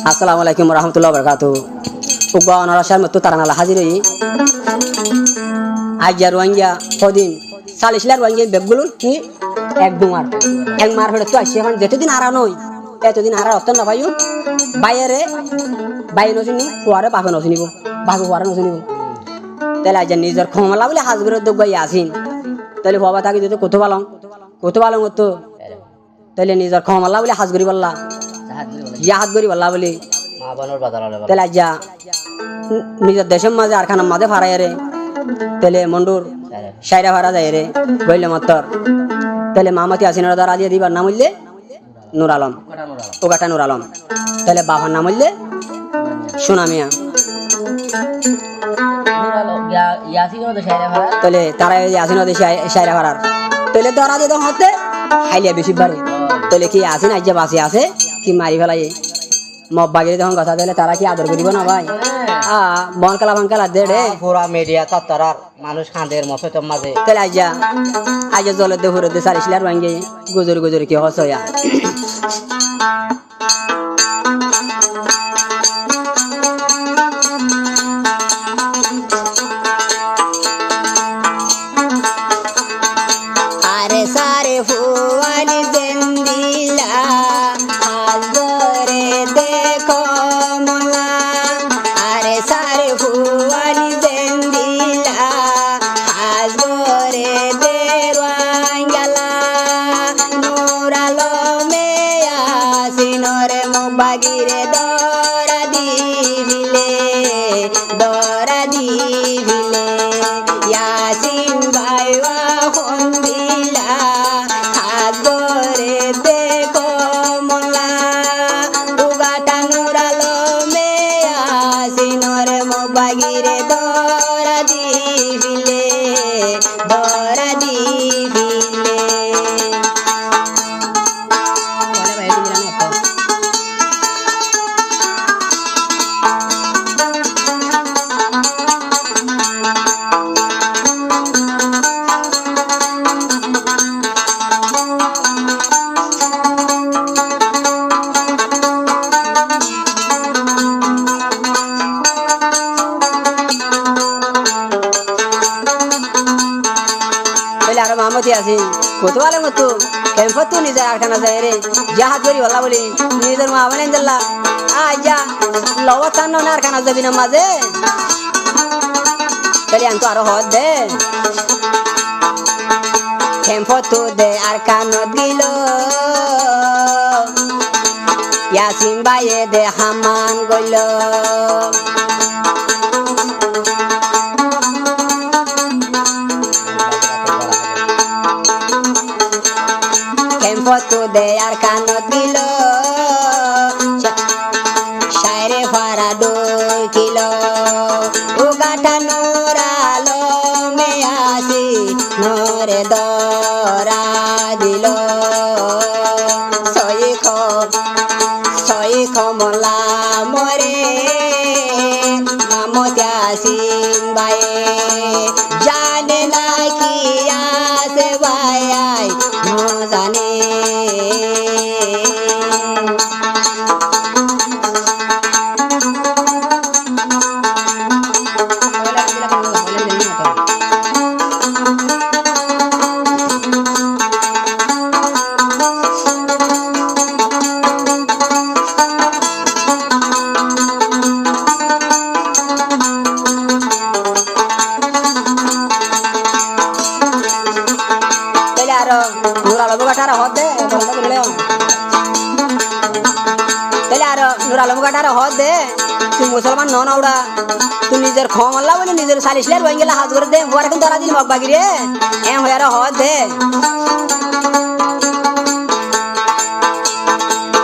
আসসালামু আলাইকুম রহমতুল্লাহ বরকাতু উগা অনারসার মতো তারানালা হাজির হই আইয়া রোহিঙ্গা কদিন সালিশলার রোহিঙ্গা বেগগুলো কি এক দুমার এক মার হলে তো আসছে এখন যেতদিন আরা নই এতদিন আরা অর্থ না পাইও বাইরে বাইরে নজুনি ফুয়ারে বাপে নজুনিব বাপে ফুয়ারে নজুনিব তাহলে আইয়া নিজের ক্ষমলা বলে হাজবের উদ্যোগ গাই আসিন তাহলে বাবা তাকে যদি কত পালং হতো তাহলে নিজের ক্ষমলা বলে হাজ করি বললা হাত করি বললা বলে তাহলে আইয়া নিজের দেশের মাঝে আর খানার মাঝে ফারাই রে তাহলে মন্ডুর সাইরা ভাড়া যায় রে বললে মাত্র তাহলে মামাতি আসিন দ্বারা দিয়ে দিবার নাম হইলে নুর আলম ওগাটা নুর আলম তাহলে বাবার নাম হইলে সোনামিয়া তাহলে তারা আসিন সাইরা ভাড়ার তাহলে ধরা দিয়ে হতে হাইলিয়া বেশি বাড়ে তাহলে কি আসিন আজ বাসে আছে কি মারি ফেলাই মব্বাগিরি যখন কথা দিলে তারা কি আদর করিব না ভাই বনকালা বনকালা দে রে পুরা মিডিয়া তত্তরার মানুষ খাঁদের মতো মাঝে তাহলে আজ জলের দে হুরে দে সারিছিলার ভাঙ্গে গুজরি কি হস হইয়া আরে সারে ফুয়ানি দেন্দিলা হাজরে দেখো মোলা আরে সারে ফুয়ানি দেন্দিলা হাজরে দেওয়াঙ্গালা নুরালো মে আসিনরে মুবাগিরে দরা দিবিলে ইয়াসিন ভাইয়া হন্দিলা হাজরে দেখো মোলা উগাটা নুরালো মে আসিনরে মুবাগিরে দরা দিবিলে আরো মামতি আছি কত ভালো মতো কেমন তো নিজের আটখানা যায় রে জাহাজ করি বলা বলি নিজের মা বানাই দিল্লা আইয়া লওয়া তার না আর খানা যাবি না মাঝে তাহলে আনতো আরো হদ দে কেমফতো দে আর কানো দিল ইয়াসিন বাইয়ে দে হামান গইল ফটো দে আর কানো দিল সাইরে ফারা ডুকিল উগাটা নুরালো মে আসি নরে দরা দিল সই খমলা মরে মামতি আসিন বায়ে জানে না কি আসে ভাই জানে নুরালম গাটার হদে তাহলে আর নুরালম গাটার হদে তুই মুসলমান নন ওরা তুই নিজের ক্ষমল্লা বলে নিজের সালিশলে রয়ে গেলে হাত করে দে বুয়ার এখন ধরা দিল মগবাগি রে এ হয়ে আর হদে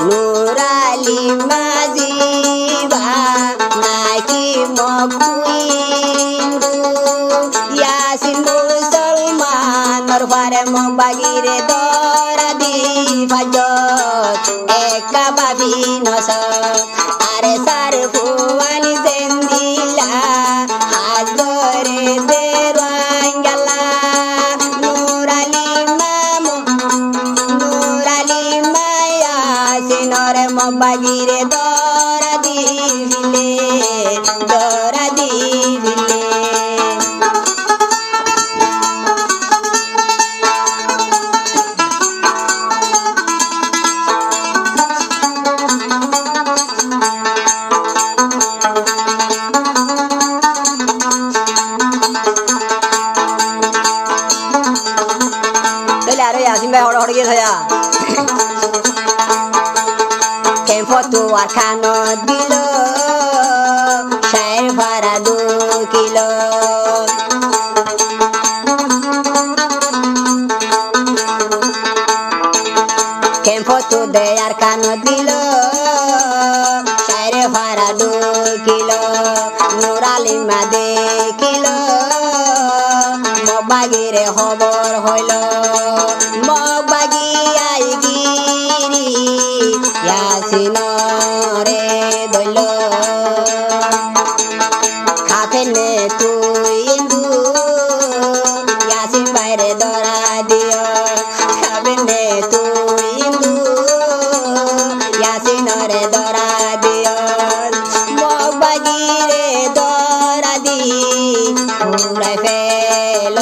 নুরালি মাজিবা নাকি মকুইন্দু ইয়াসিন মুসলমানর ফারে মগবাগিরে দরা দি ফাজত একা বাবি নস আরে সার ফুয়ানি জেন্দিলা হাজরে দেওয়াঙ্গালা নুরালি মায়া সিনরে মবাগিরে দরা দিবিলে দরা দিবিলে তাহলে আরে আসিম ভাই হড় হড় গিয়ে থাকা ফটো আর খানো দিল শায়ের ভাড়া 2 কিলো ফটো দে আর কানো দিল শায়ের ভাড়া 2 কিলো নুরালিমা দেখিল মগবাগিরে খবর হইল মগবাগি আই গিরি ইয়াসিনরে দইল খাফেনে তুই ইন্দু ইয়াসিন বাইরে দরা দিও খাফেনে তুই ইন্দু ইয়াসিনরে দরা দিও মগবাগিরে দরা দি উড়াই ফেল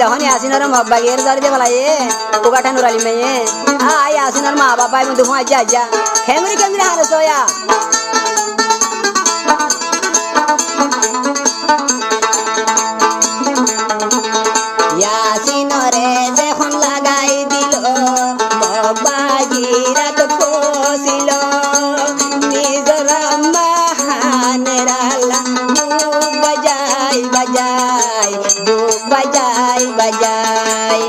যখন আসিনার মগবাগির দর দিয়ে বলাই উগাটা নুরালি মেয়ে আই আসিনার মা বাবা মধ্যে হুঁ আজ্জা আজ্জা খেমরি কেমরি হারে সোয়া ইয়াসিনরে যখন লাগাই দিল মগবাগিরা তো কষিল নিজর মাহানের আল্লাহ বুক বাজাই বাজাই বুক বাজাই বাজাই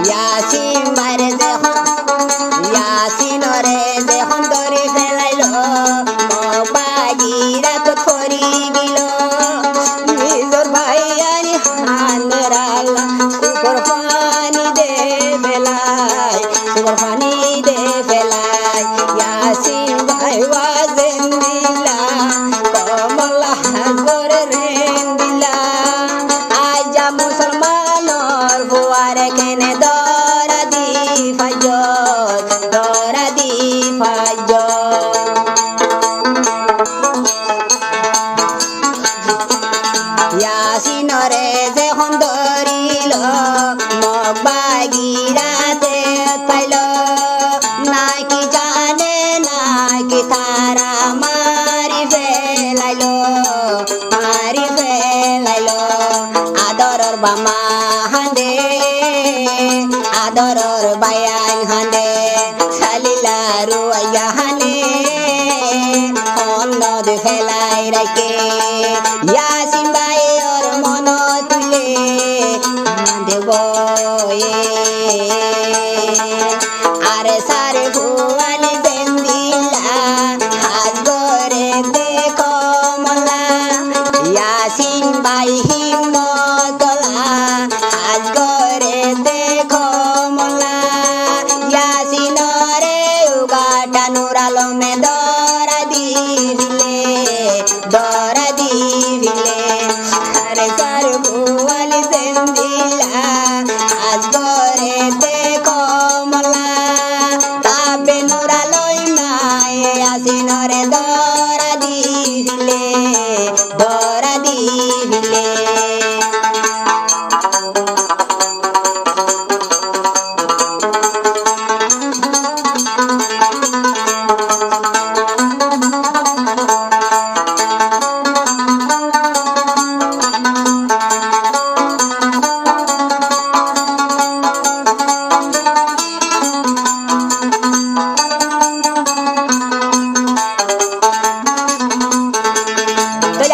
ইয়াসিন মারে যখন ইয়াসিনরে যখন ধরে ফেলাইল মগবাগিরা তো করি গেল নিজর ভাই আনি হানের আল্লাহ সুগর পানি দে ফেলাই সুগর পানি দে ফেলাই ইয়াসিন ভাই ওয়াজেন দিলা কমলা হাজরে রেন দিলা আইজা মুসলমানর হুয়ারে কেনে দরা দি ফাজত দরা দি ফাজত ইয়াসিনরে যখন ধরিল মগবাগিরাতে পাইল নাকি জানে নাকি তারা মারি ফেলাইল আদরর বামা হান্দে আদরর বায়ান হান্দে সালিলারু আইয়া হানে অন্নদ ফেলাই রাখে ইয়াসিন ভাই ওর মন তুলে দেব আরে সারে ভুয়ালি জেন্দিলা হাত ধরে দেখো মলা ইয়াসিন ভাই হিম্মতলা হাত ধরে দেখো মলা ইয়াসিনরে উগাটা নুরালমে দরা দিবিলে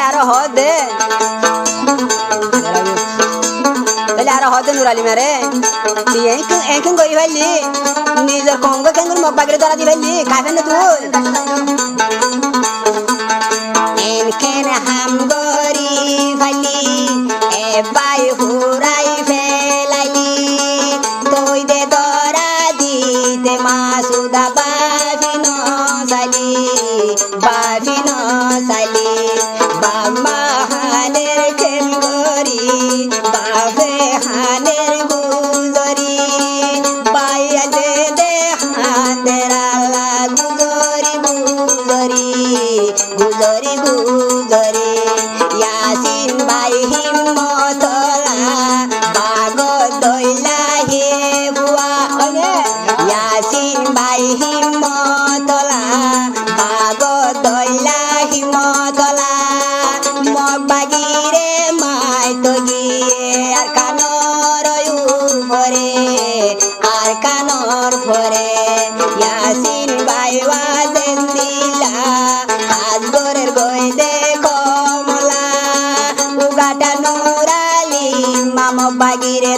আরো হদ দে তাহলে আরো হদ দে নুরালি মারে তুই এখন করি ফেললি নিজের কঙ্গ কেঙ্গুর মগ বাগরে ধরা দি ফেললি খাবেন না তুই এনকেন হাম গরি ফাইলি এ বাই হুরাই ফেলাইলি তুই দে দরা দিতে মাসুদা বাবিনো সালি বাবা হানের খেল গরি বাপে হানের গুজরি বাইয়া দে দে হানের আলা গুজরি ইয়াসিন ভাই হিম্মতলা বাগ দইলা হে বুয়া ইয়াসিন ভাই হিম্মতলা বাগ দইলা হিম্মতলা মগ বাগিরে মাই তো গিয়ে আর কানর উপরে ইয়াসিন ভাই ওয়াজেন দিলা আজগরের গই দে কমলা উগাটা নুরালি মাম বাগিরে